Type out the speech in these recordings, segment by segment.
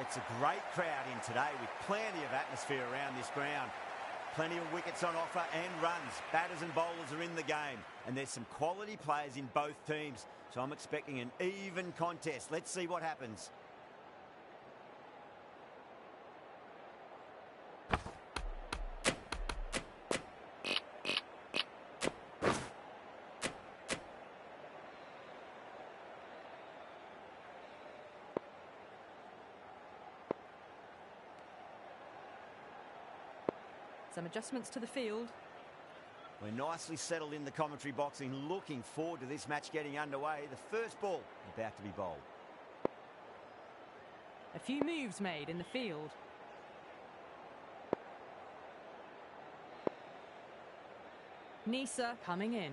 It's a great crowd in today with plenty of atmosphere around this ground. Plenty of wickets on offer and runs. Batters and bowlers are in the game. And there's some quality players in both teams. So I'm expecting an even contest. Let's see what happens. Some adjustments to the field. We're nicely settled in the commentary box and looking forward to this match getting underway. The first ball about to be bowled. A few moves made in the field. Nisa coming in.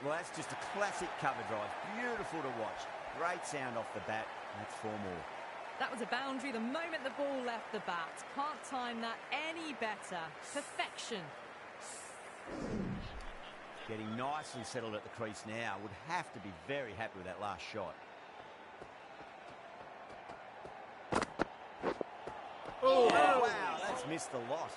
Well, that's just a classic cover drive. Beautiful to watch. Great sound off the bat. That's 4 more. That was a boundary the moment the ball left the bat. Can't time that any better. Perfection. Getting nicely settled at the crease now. Would have to be very happy with that last shot. Oh, wow, that's missed the lot.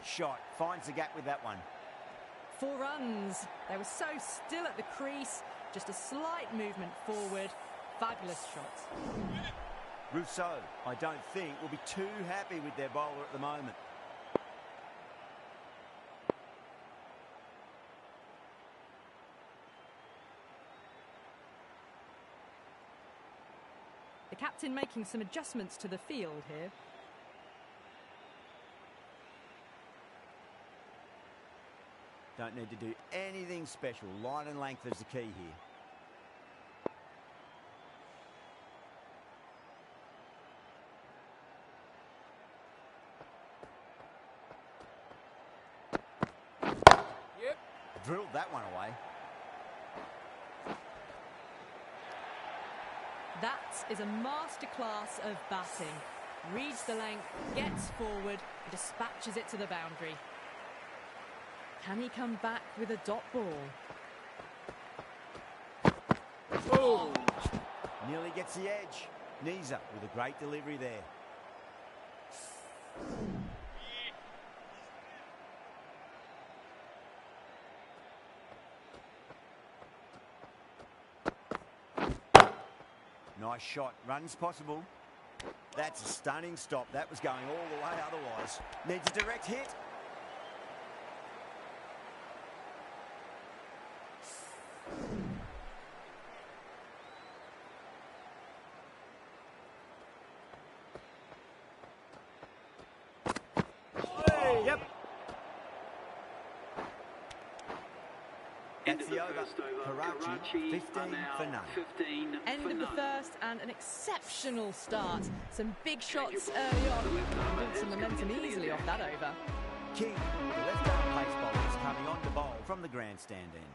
Shot. Finds the gap with that one. 4 runs. They were so still at the crease. Just a slight movement forward. Fabulous shots. Rousseau, I don't think, will be too happy with their bowler at the moment. The captain making some adjustments to the field here. Don't need to do anything special. Line and length is the key here. Yep. Drilled that one away. That is a masterclass of batting. Reads the length, gets forward, and dispatches it to the boundary. Can he come back with a dot ball? Oh. Nearly gets the edge. Neza with a great delivery there. Nice shot. Runs possible. That's a stunning stop. That was going all the way otherwise. Needs a direct hit. Yep. That's the over. Crckt, 15 for none. End of the first and an exceptional start. Some big shots early on. Built some momentum easily off that over. King, the left-arm pace bowler, is coming on to bowl from the grandstand end.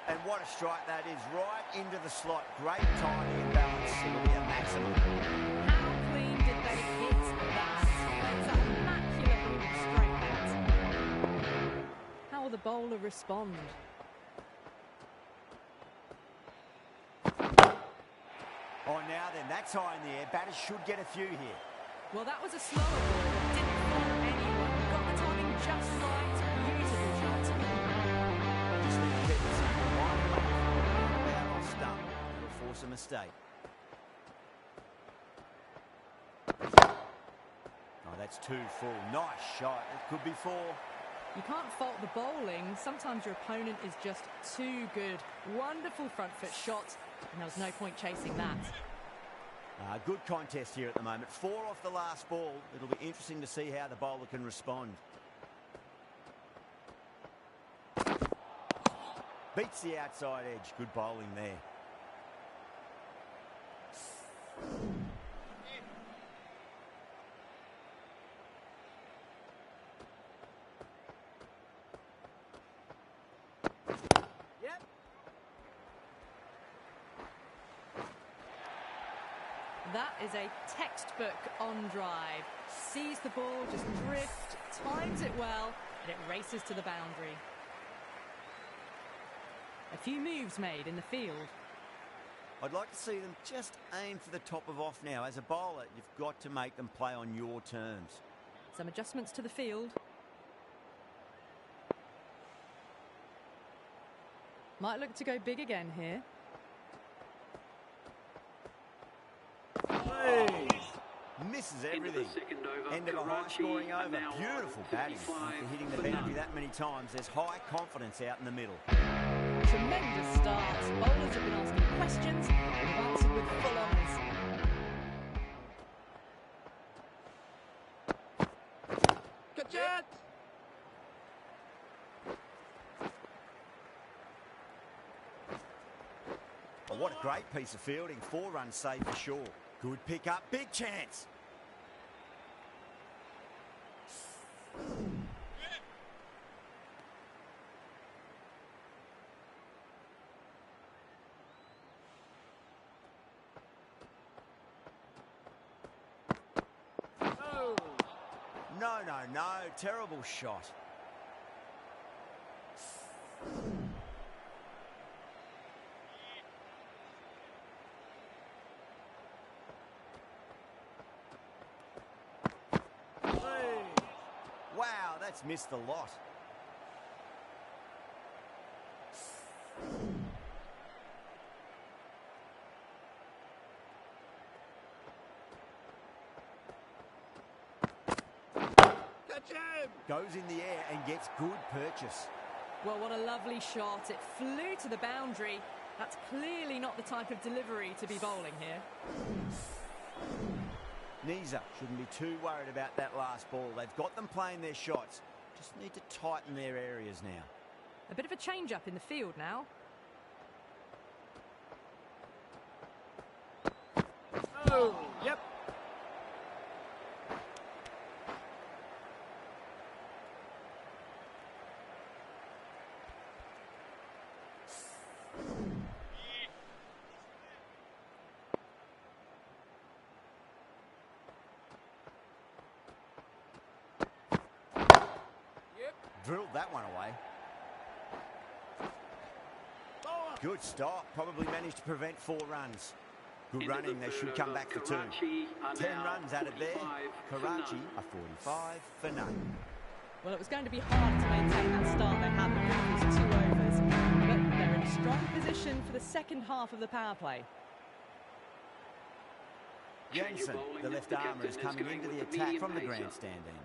And what a strike that is, right into the slot. Great timing and balance. It'll be a maximum. How clean did they hit that? It's an immaculate moving straight bat. How will the bowler respond? Oh, now then, that's high in the air. Batters should get a few here. Well, that was a slower ball. Didn't fall anyone. Got the timing just right. Beautiful shot. Just need to keep it simple. Line and length. Roundabout off stump. It'll force a mistake. Oh, that's too full. Nice shot. It could be four. You can't fault the bowling. Sometimes your opponent is just too good. Wonderful front foot shot, and there was no point chasing that. Good contest here at the moment. 4 off the last ball. It'll be interesting to see how the bowler can respond. Beats the outside edge. Good bowling there. Yep. That is a textbook on drive. Sees the ball just drift, times it well, and it races to the boundary. A few moves made in the field. I'd like to see them just aim for the top of off now. As a bowler, you've got to make them play on your terms. Some adjustments to the field. Might look to go big again here. Misses everything. End of a high-scoring over. Beautiful batting. After hitting the boundary that many times, there's high confidence out in the middle. Tremendous start. Bowlers have been asking questions and have answered with full honours. Crckt. Oh, what a great piece of fielding. 4 runs saved for sure. Good pick up. Big chance. No. Terrible shot. Wow, that's missed the lot. Goes in the air and gets good purchase. Well, what a lovely shot. It flew to the boundary, That's clearly not the type of delivery to be bowling here. Nisa shouldn't be too worried about that last ball. They've got them playing their shots. Just need to tighten their areas now. A bit of a change-up in the field now. Oh, yep. Drilled that one away. Good stop. Probably managed to prevent 4 runs. Good running. They should come back for 2. 10 runs added there. Crckt are 45 for none. Well, it was going to be hard to maintain that start they had the previous 2 overs, but they're in a strong position for the second half of the power play. Jensen, the left armour, is coming into the attack from the grandstand end.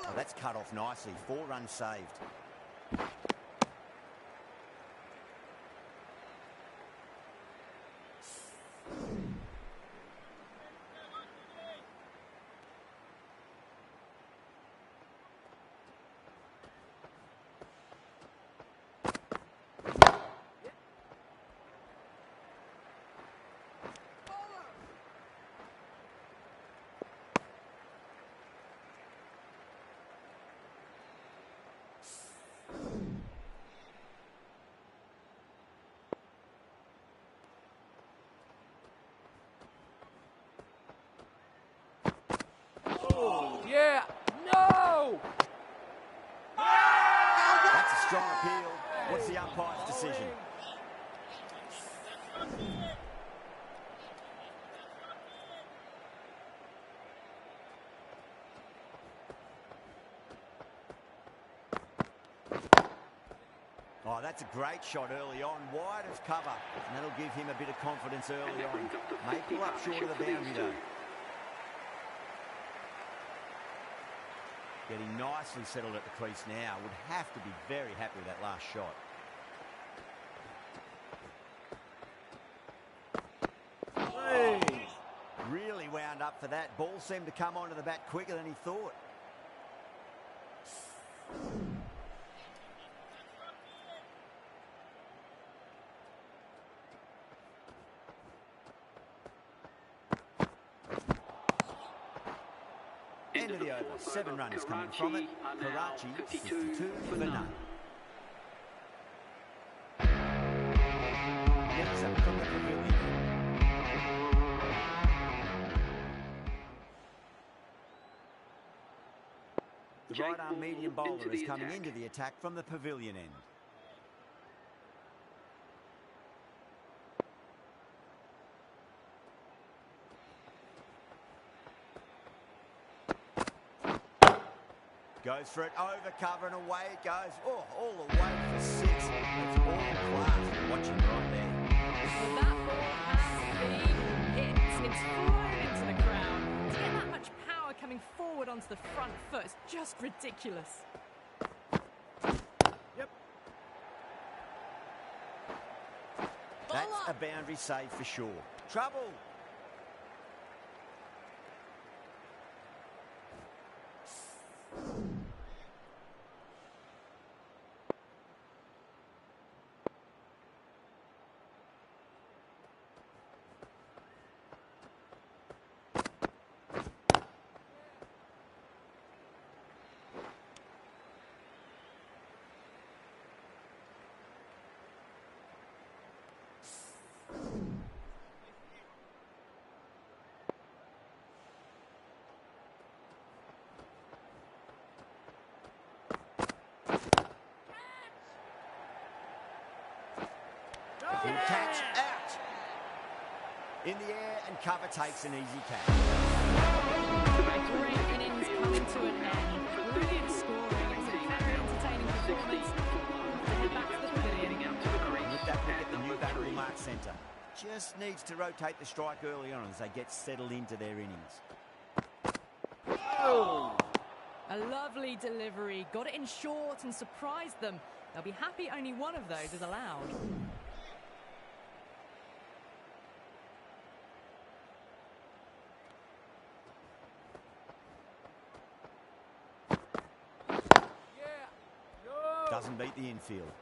Oh, that's cut off nicely. 4 runs saved. Yeah. No. That's a strong appeal. What's the umpire's decision? Oh, that's a great shot early on, wide of cover, and that'll give him a bit of confidence early on. May pull up short of the boundary though. Getting nicely settled at the crease now. Would have to be very happy with that last shot. Hey. Really wound up for that. Ball seemed to come onto the bat quicker than he thought. End of the over. 7 runs coming from it. Crckt 52 for none. Next up from the pavilion. The right arm medium bowler is coming into the attack from the pavilion end. Goes for it, over cover and away it goes. Oh, all the way for 6. It's all class. Watch him right there. Well, that ball has been hit. It's flown into the crowd. To get that much power coming forward onto the front foot is just ridiculous. Yep. That's a boundary save for sure. Trouble. Good catch, out. In the air and cover takes an easy catch. Great innings coming to an end. Brilliant scoring. It's a very entertaining performance. just needs to rotate the strike early on as they get settled into their innings. Oh! A lovely delivery. Got it in short and surprised them. They'll be happy only one of those is allowed. Doesn't beat the infield.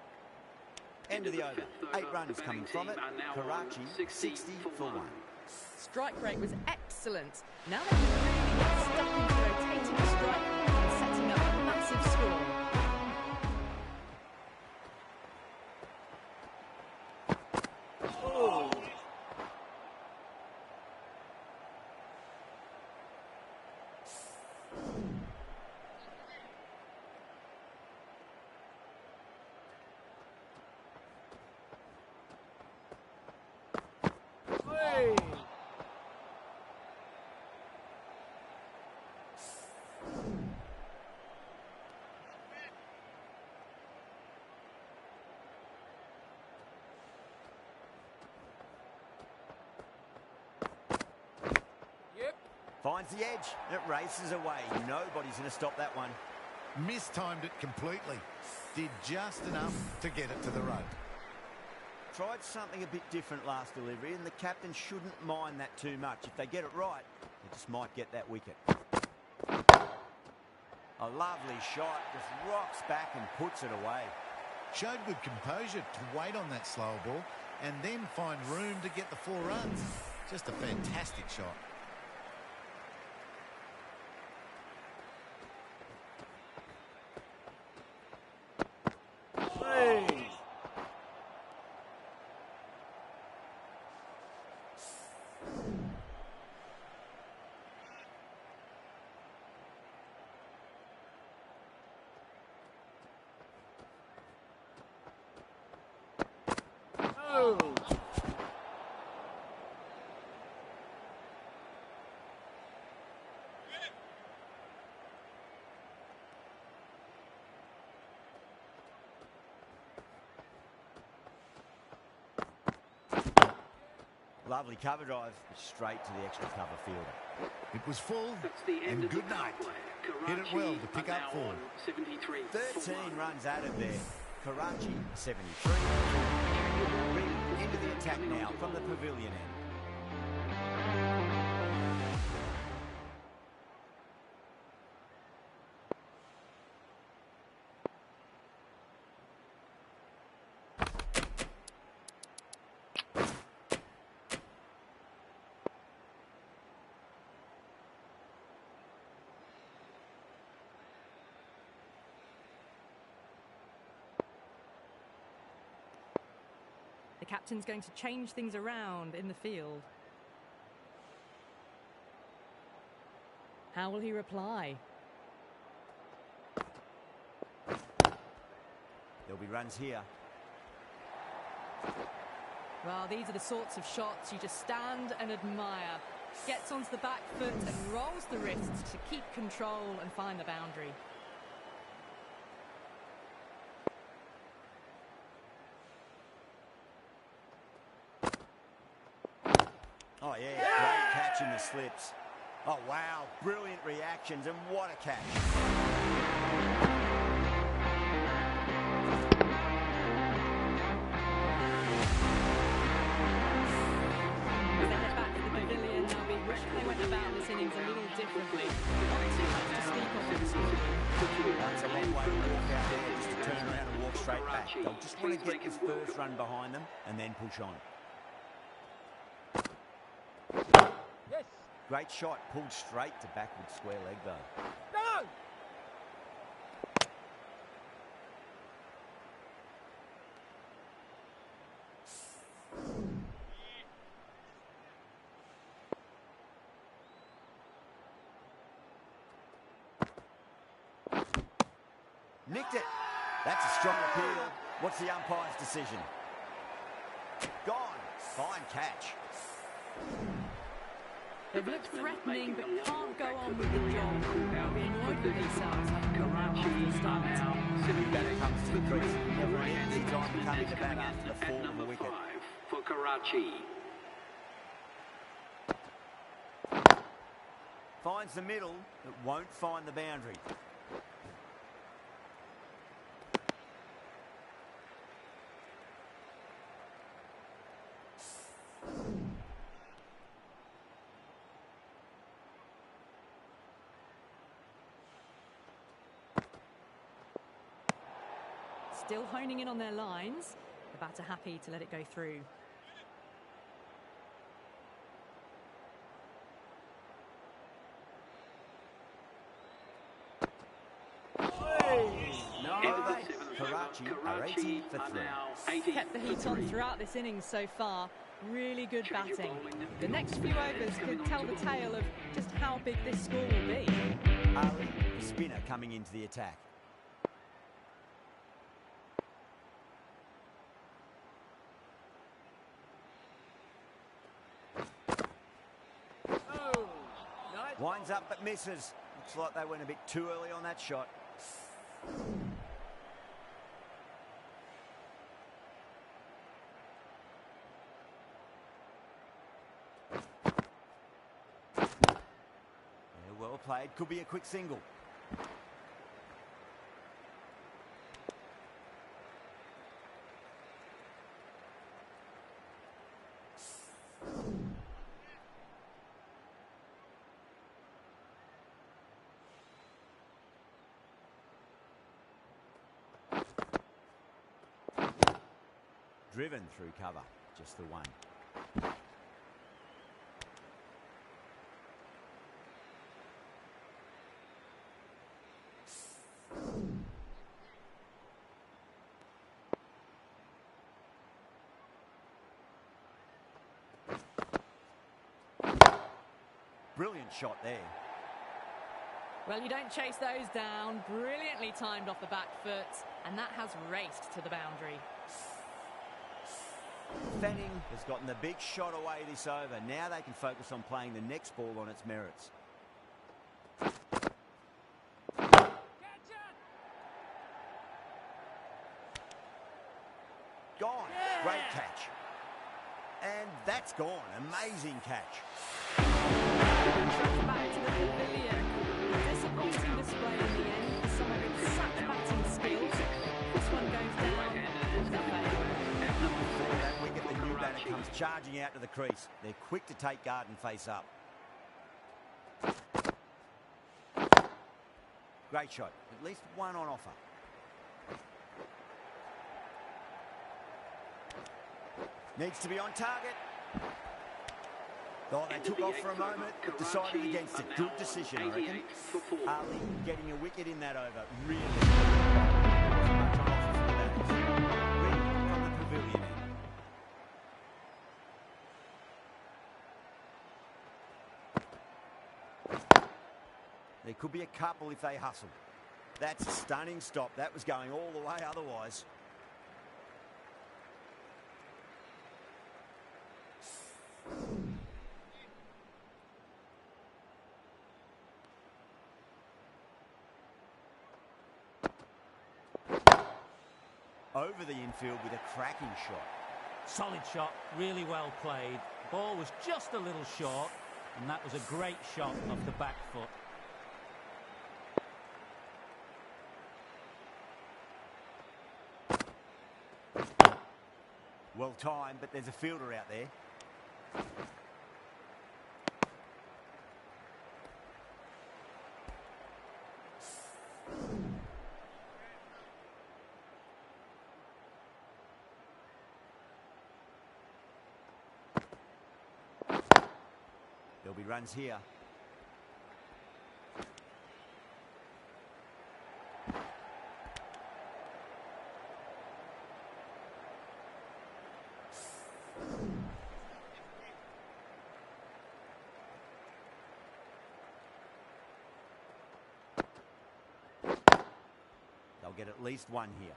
End of the over. 8 runs coming from it. Crckt 60 for 1. Strike rate was excellent. Now they can really get stuck into rotating the strike and setting up a massive score. Oh! Finds the edge. It races away. Nobody's going to stop that one. Mistimed it completely. Did just enough to get it to the rope. Tried something a bit different last delivery, and the captain shouldn't mind that too much. If they get it right, they just might get that wicket. A lovely shot. Just rocks back and puts it away. Showed good composure to wait on that slower ball and then find room to get the 4 runs. Just a fantastic shot. Lovely cover drive, straight to the extra cover fielder. It was full and good night. Hit it well to pick up 4. 13 runs added there. Crckt 73. Into the attack now from the pavilion end. The captain's going to change things around in the field. How will he reply? There'll be runs here. Well, these are the sorts of shots you just stand and admire. Gets onto the back foot and rolls the wrists to keep control and find the boundary. Oh, yeah, great catch in the slips. Oh, wow, brilliant reactions, and what a catch. As they head back to the pavilion, they'll be wishing they went about this innings a little differently. Not too much to speak of in the score. That's a long way to walk out there just to turn around and walk straight back. They'll just want to get this first run behind them and then push on. Yes! Great shot, pulled straight to backward square leg though. No! Nicked it. That's a strong appeal. What's the umpire's decision? Gone. Fine catch. They've looked threatening but can't go on with the job. They'll be annoyed with themselves having gone out after the start. Batter comes to the crease. Never an easy time to come into bat after the fall of the wicket. For Karachi. Finds the middle, but won't find the boundary. Still honing in on their lines. The batter happy to let it go through. Crckt are 80 for 3. Kept the heat on throughout this innings so far. Really good batting. The next few overs could tell the tale of just how big this score will be. Ali, the spinner, coming into the attack. Winds up but misses. Looks like they went a bit too early on that shot. Yeah, well played. Could be a quick single. Driven through cover, just the one. Brilliant shot there. Well, you don't chase those down. Brilliantly timed off the back foot, and that has raced to the boundary. Fanning has gotten the big shot away this over. Now they can focus on playing the next ball on its merits. Gone. Great catch. And that's gone. Amazing catch. Back to the pavilion. Disappointing display in the end for some of its such batting skills. This one goes down as a fail. Before that wicket, the new batter comes charging out to the crease. They're quick to take guard and face up. Great shot. At least one on offer. Needs to be on target. Oh, they took off for a moment, but decided against it. Good decision, I reckon. Ali getting a wicket in that over. Really much on offer from the batters. Ready from the pavilion end. There could be a couple if they hustle. That's a stunning stop. That was going all the way otherwise. Over the infield with a cracking shot. Solid shot, really well played. Ball was just a little short, and that was a great shot off the back foot. Well timed, but there's a fielder out there. There'll be runs here. They'll get at least one here.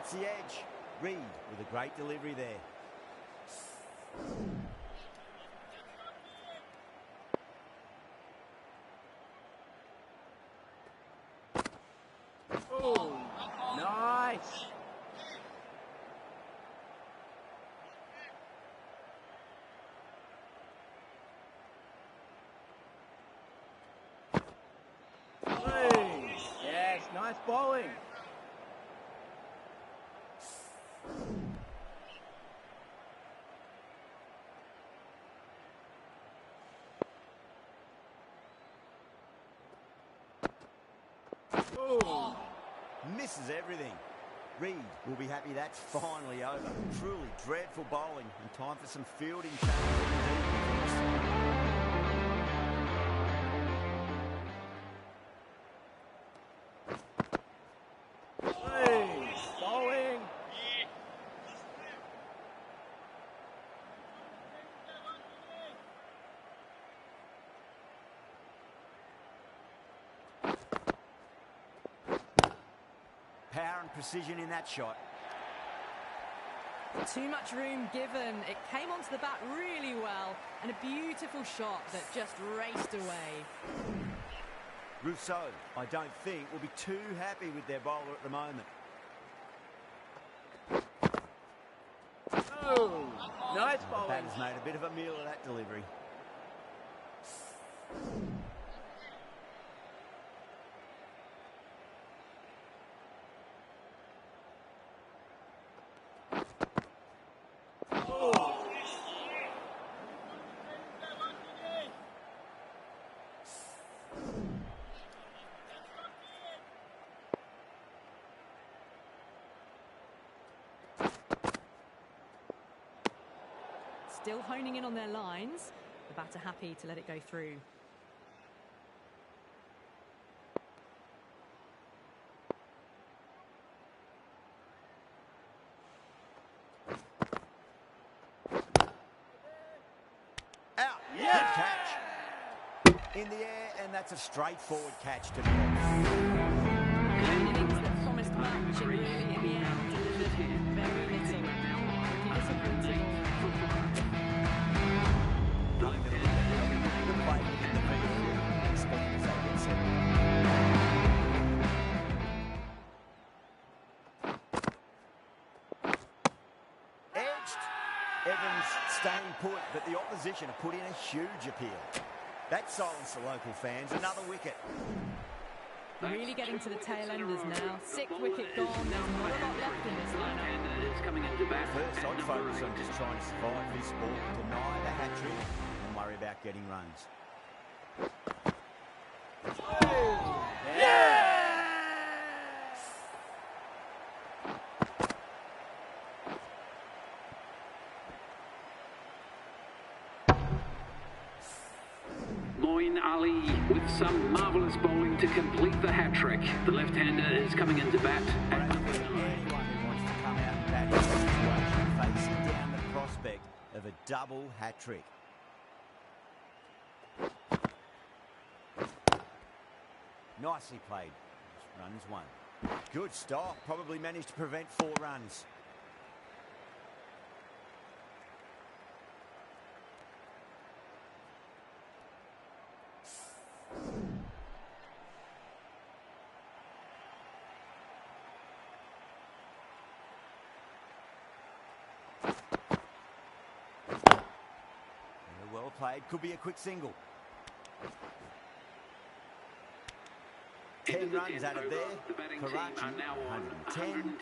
gets the edge. Reed with a great delivery there. Oh, nice. Yes, nice bowling. Oh, misses everything. Reed will be happy that's finally over. Truly dreadful bowling and time for some fielding changes. Bowling. Power and precision in that shot. Too much room given. It came onto the bat really well, and a beautiful shot that just raced away. Rousseau, I don't think, will be too happy with their bowler at the moment. Oh, nice The bowling. batter's made a bit of a meal of that delivery. Still honing in on their lines. The batter happy to let it go through. Out. Yeah. Good catch. In the air, and that's a straightforward catch to me. An innings that promised much and really in the end delivered very little. Pretty disappointing. Edged. Evans staying put, but the opposition have put in a huge appeal. That silenced the local fans. Another wicket. Really getting to the tail enders now. 6th wicket gone. There's not a lot left in this lineup. First, I'd focus on just trying to survive this ball, deny the hat-trick, and worry about getting runs. Moin Ali with some marvellous bowling to complete the hat-trick. The left-hander is coming into bat. Anyone who wants to come out and bat in this situation, facing down the prospect of a double hat-trick. Nicely played. Runs one. Good stop. Probably managed to prevent 4 runs. Well played. Could be a quick single. 10 runs out of there. Crckt 110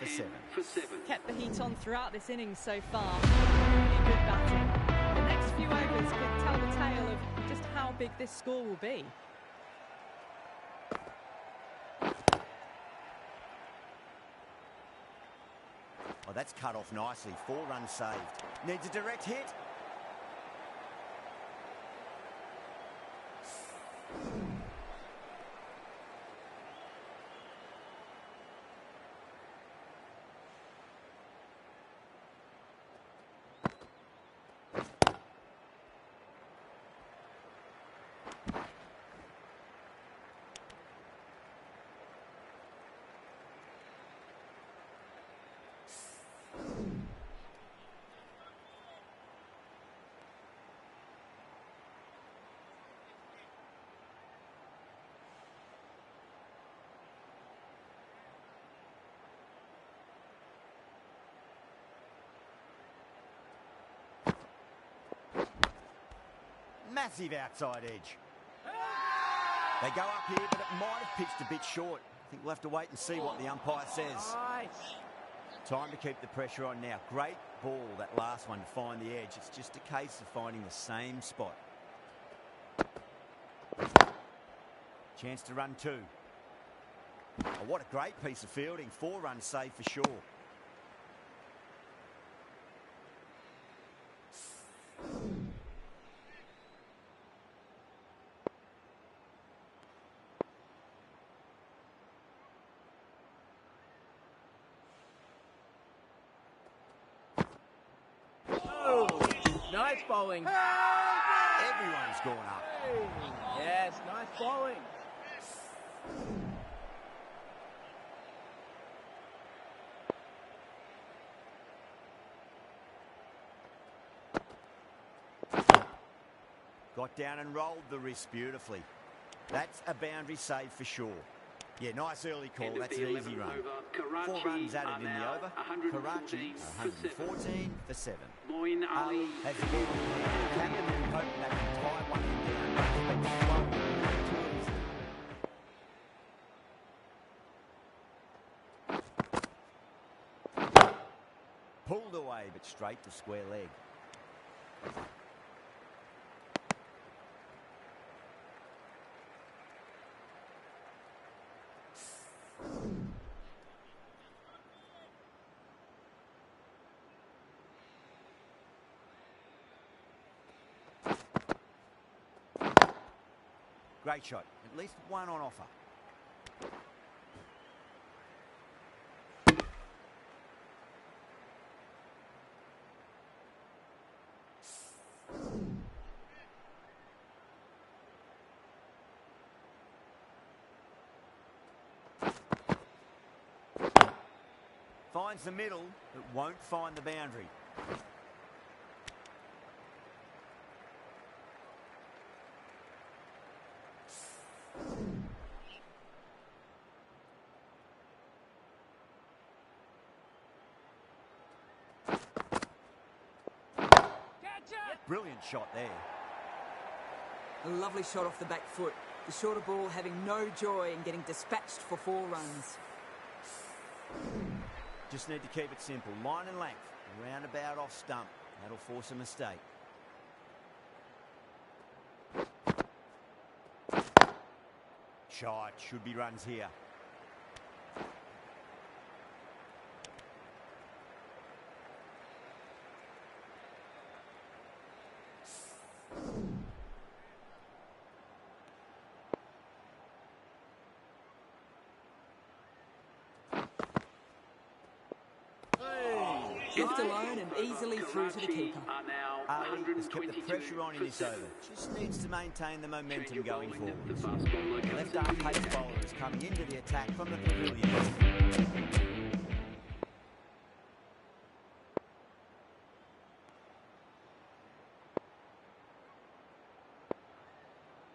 for 7. Kept the heat on throughout this innings so far. Really good batting. The next few overs could tell the tale of just how big this score will be. Oh, that's cut off nicely. 4 runs saved. Needs a direct hit. Massive outside edge. They go up here, but it might have pitched a bit short. I think we'll have to wait and see what the umpire says. Nice. Time to keep the pressure on now. Great ball, that last one, to find the edge. It's just a case of finding the same spot. Chance to run two. Oh, what a great piece of fielding. 4 runs saved for sure. Oh, nice bowling. Everyone's gone up. Yes, nice bowling. Got down and rolled the wrist beautifully. That's a boundary save for sure. Yeah, nice early call. That's an easy run. 4 runs added in the over. Karachi, 114 for 7. Moin Ali Has the ball in the captain and hoping they can tie one in down. Pulled away, but straight to square leg. Great shot. At least one on offer. Finds the middle, but won't find the boundary. Brilliant shot there. A lovely shot off the back foot. The shorter ball having no joy in getting dispatched for 4 runs. Just need to keep it simple. Line and length. Roundabout off stump. That'll force a mistake. Shot. Should be runs here. Left alone and easily through to the keeper. are now Ali has kept the 122 pressure on in for this 7. over. Just needs to maintain the momentum Change of going bowling forward. at the fast bowler The comes left-arm in. pace bowler is coming into the attack from the pavilion.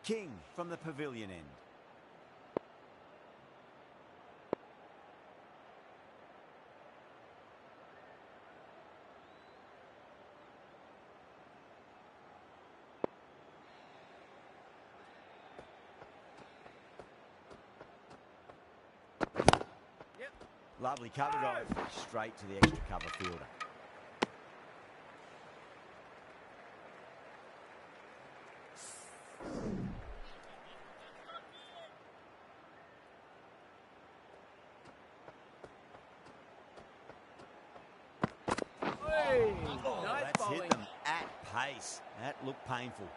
King from the pavilion end. Lovely cover drive, straight to the extra cover fielder. Oh, Nice that's bowling. hit them at pace. That looked painful.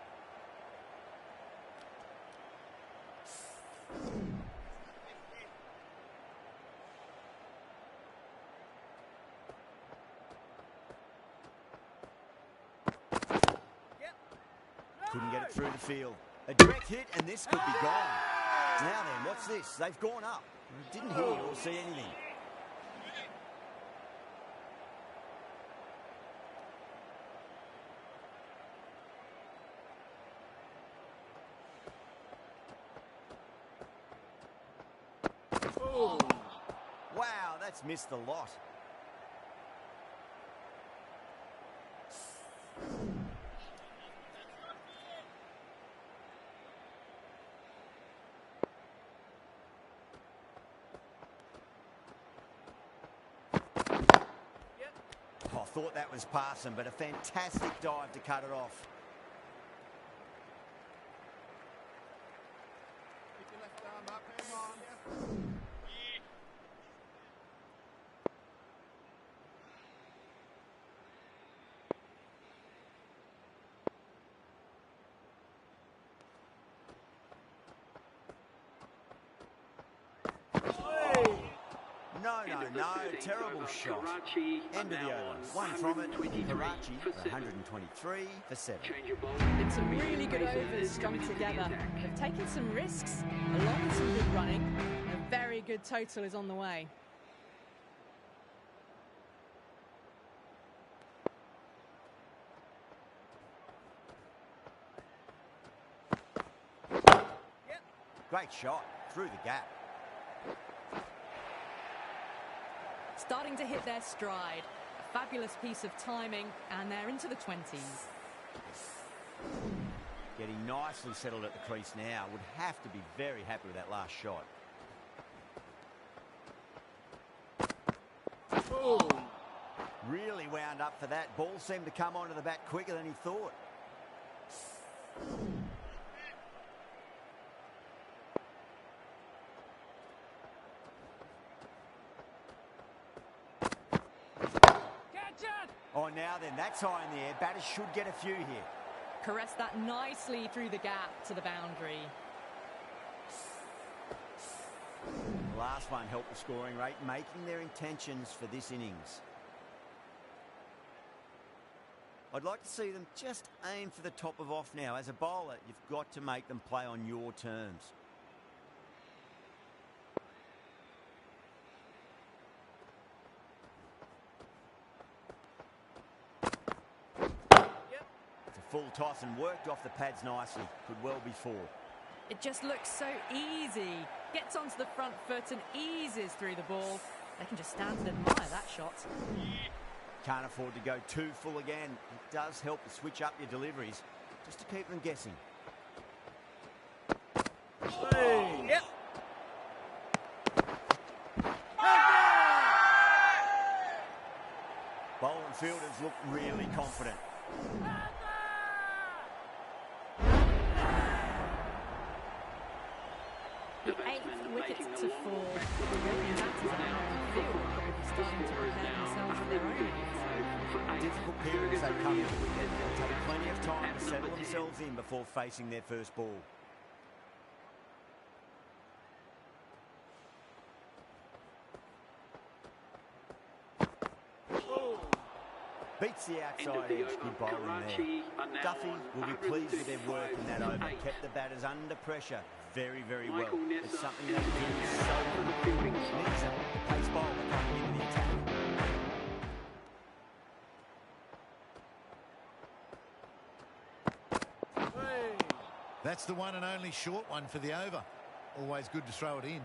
Couldn't get it through the field. A direct hit, and this could be gone. Now then, what's this? They've gone up. Didn't hear or see anything. Oh, Wow, that's missed the lot. thought that was passing, but a fantastic dive to cut it off. Pick your left arm up, come on. No, terrible shot. End of the over. One from it. Crckt for 123 for 7. Been some really good overs strung together. They've taken some risks, along with some good running. A very good total is on the way. Great shot. Through the gap. Starting to hit their stride. A fabulous piece of timing, and they're into the 20s. Getting nicely settled at the crease now. Would have to be very happy with that last shot. Boom. Really wound up for that. Ball seemed to come onto the bat quicker than he thought. Oh, now then, that's high in the air. Batters should get a few here. Caressed that nicely through the gap to the boundary. The last one helped the scoring rate, making their intentions for this innings. I'd like to see them just aim for the top of off now. As a bowler, you've got to make them play on your terms. Full toss and worked off the pads nicely. Could well be 4. It just looks so easy. Gets onto the front foot and eases through the ball. They can just stand and admire that shot. Can't afford to go too full again. It does help to switch up your deliveries, just to keep them guessing. Yep. Bowling fielders look really confident. The 8th wicket to fall. The Brilliant batters out there in the field are going to be starting to prepare themselves for their own. Difficult periods they come in. They'll take plenty of time to settle themselves in before facing their first ball. Beats the outside edge. Good bowling there. Duffy will be pleased with their work in that over. Kept the batters under pressure very, very well. It's something they do so well. Needs them. The pace bowler coming into the attack. That's the one and only short one for the over. Always good to throw it in.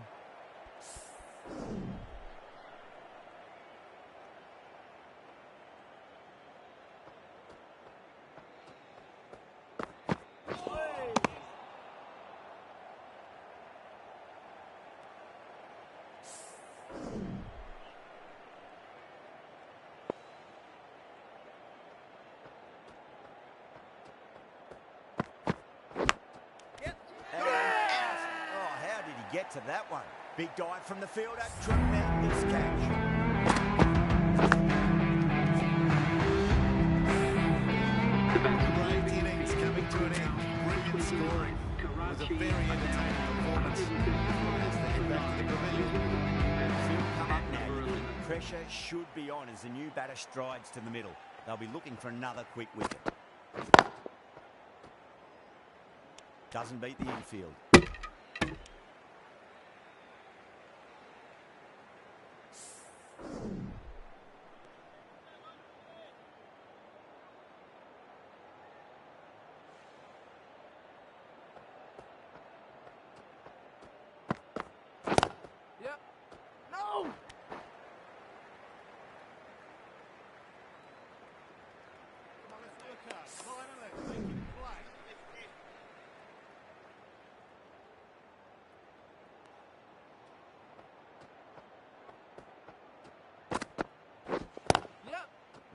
Get to that one. Big dive from the fielder. Tremendous catch. Great innings coming to an end. Brilliant scoring. It was a very entertaining performance. As they head back to the pavilion. Field come up now. Pressure should be on as the new batter strides to the middle. They'll be looking for another quick wicket. Doesn't beat the infield.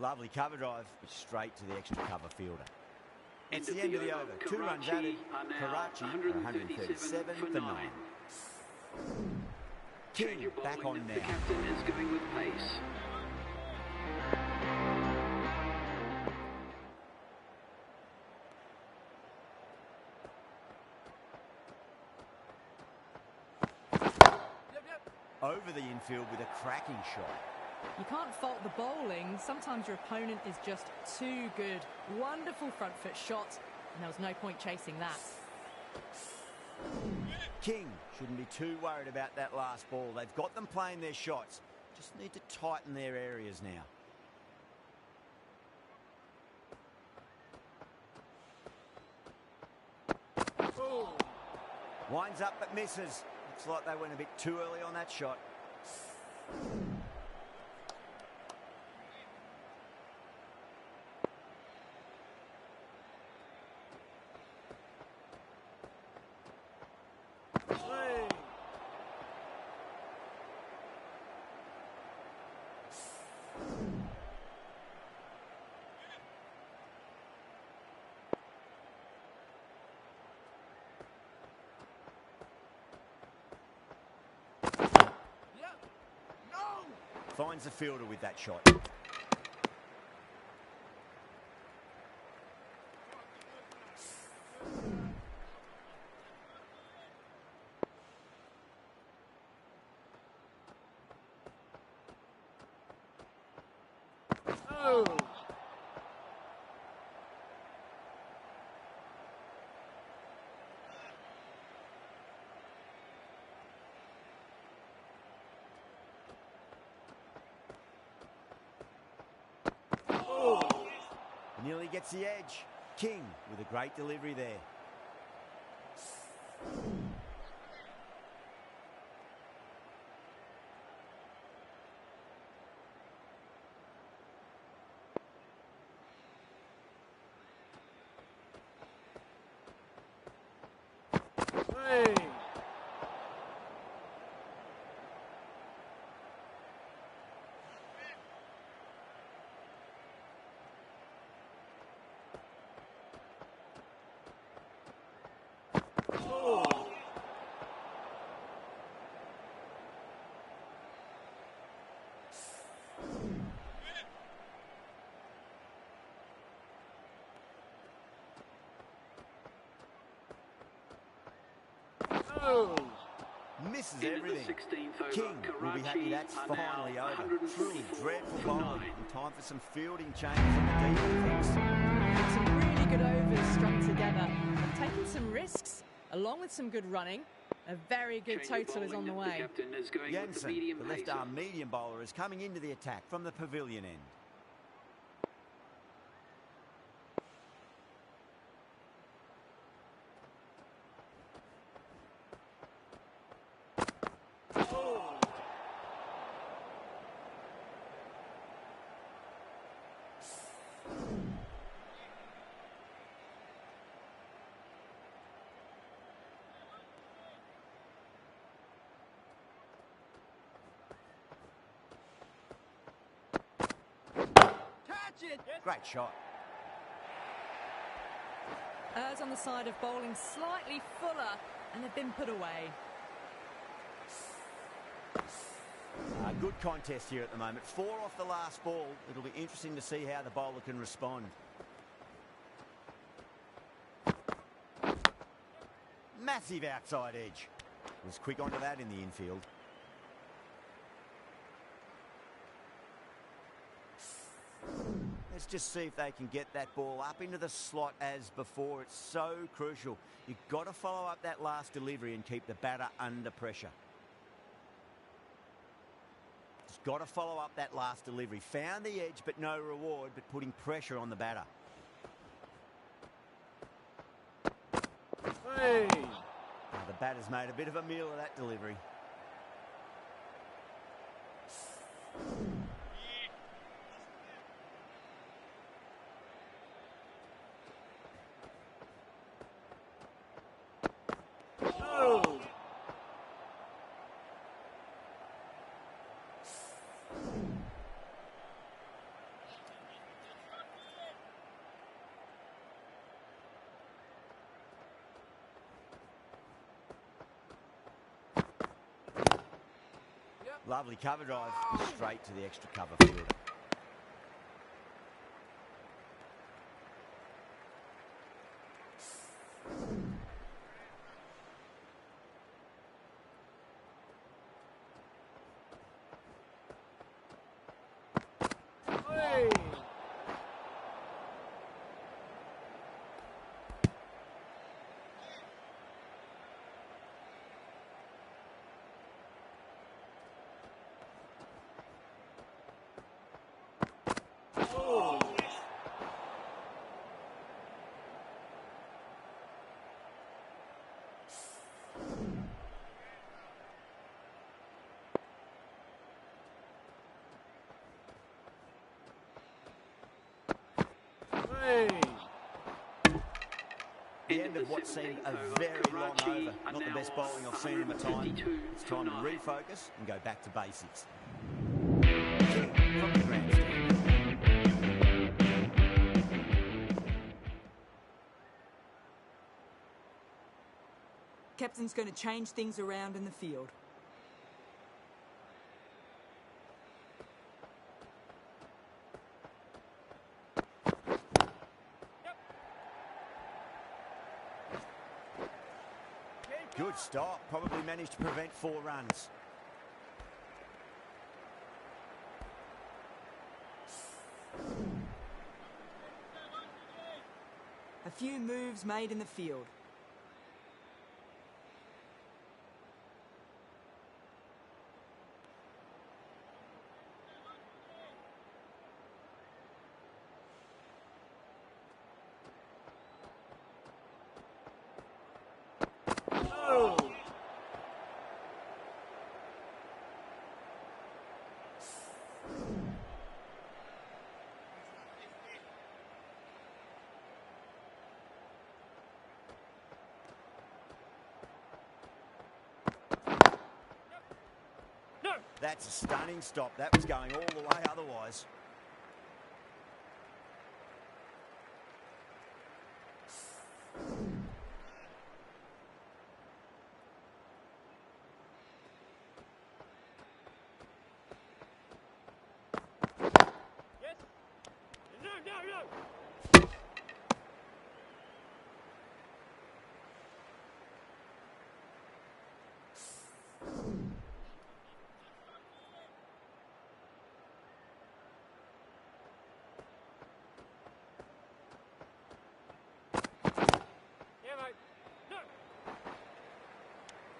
Lovely cover drive, straight to the extra cover fielder. It's End the end of the over. 2 runs added. Karachi are now Karachi 137 for 9. Change King your back bowling. on The now. captain is going with pace. Over the infield with a cracking shot. You can't fault the bowling. Sometimes your opponent is just too good. Wonderful front foot shot, and there was no point chasing that. King shouldn't be too worried about that last ball. They've got them playing their shots. Just need to tighten their areas now. Winds up but misses. Looks like they went a bit too early on that shot. Finds the fielder with that shot. Nearly gets the edge. King with a great delivery there. Misses everything. King will be happy that's finally over. Truly dreadful bowling. And time for some fielding changes in the defence. Some really good overs strung together. They've taken some risks, along with some good running. A very good total is on the way. Jensen, the left-arm medium bowler, is coming into the attack from the pavilion end. Great shot. Errs on the side of bowling slightly fuller, and they've been put away. A good contest here at the moment. 4 off the last ball. It'll be interesting to see how the bowler can respond. Massive outside edge. Was quick onto that in the infield. Let's just see if they can get that ball up into the slot as before. It's so crucial. You've got to follow up that last delivery and keep the batter under pressure. Just got to follow up that last delivery. Found the edge but no reward, but putting pressure on the batter. Now the batter's made a bit of a meal of that delivery. Lovely cover drive, straight to the extra cover field. The end of what seemed a very long over. Not the best bowling I've seen in my time. It's time to refocus and go back to basics. From the grandstand. Captain's going to change things around in the field. Good stop. Probably managed to prevent 4 runs. A few moves made in the field. That's a stunning stop. That was going all the way otherwise.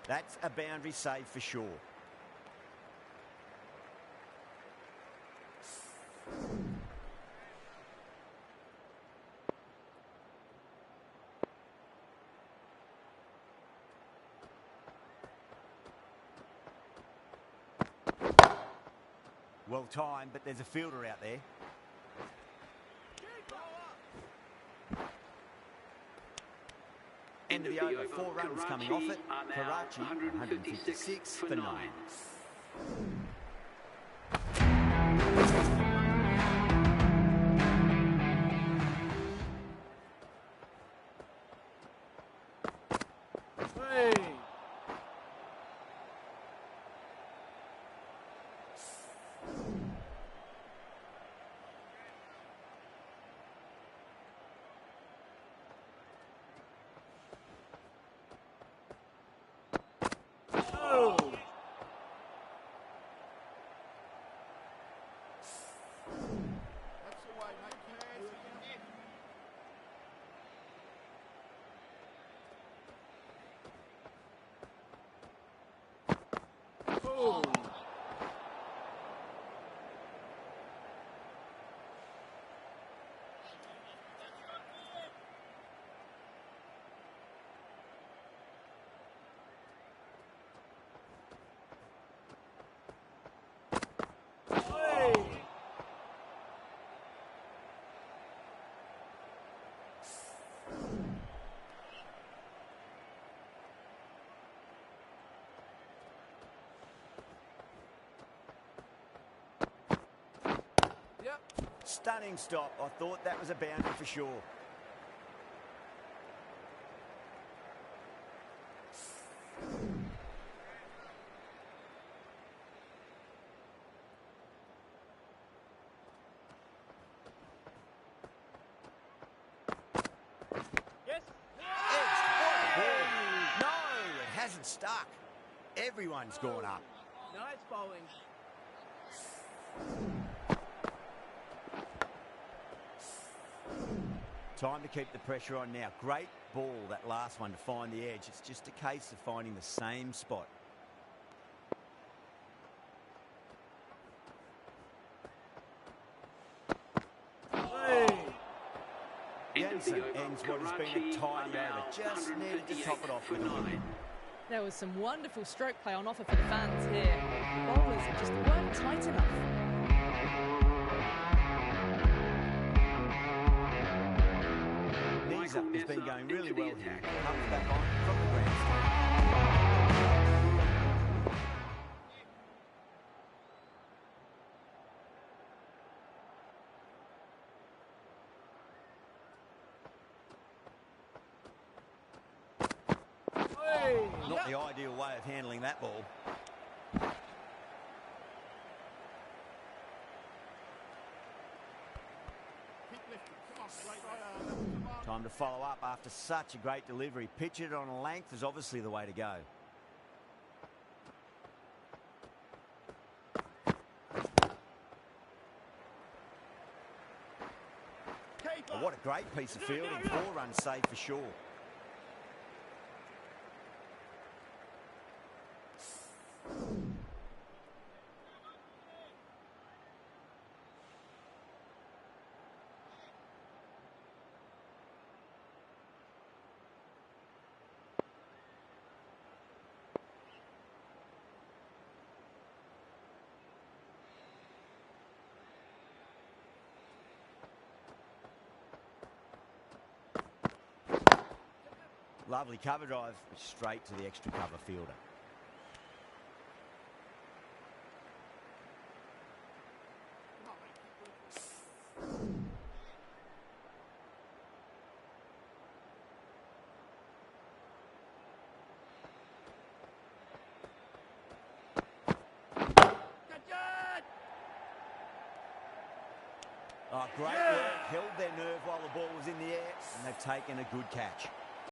That's a boundary save for sure. Well timed, but there's a fielder out there. End of the over, 4 runs coming off it. Crckt 156 for 9. That's the way, mate. Oh. Stunning stop. I thought that was a boundary for sure. getting stuck. Everyone's gone up. Nice bowling. Time to keep the pressure on now. Great ball, that last one, to find the edge. It's just a case of finding the same spot. Jensen ends what has been a tidy over. Just needed to top it off with a wicket. There was some wonderful stroke play on offer for the fans here. Bowlers just weren't tight enough. Knees up has been going really well here. Comes back on from the grandstand. Not the ideal way of handling that ball. Keep lifting. Come on, straight. Time to follow up after such a great delivery. Pitch it on a length is obviously the way to go. Oh, what a great piece of fielding. 4 runs saved for sure. Lovely cover drive, straight to the extra cover fielder. Oh, great work. Held their nerve while the ball was in the air, and they've taken a good catch.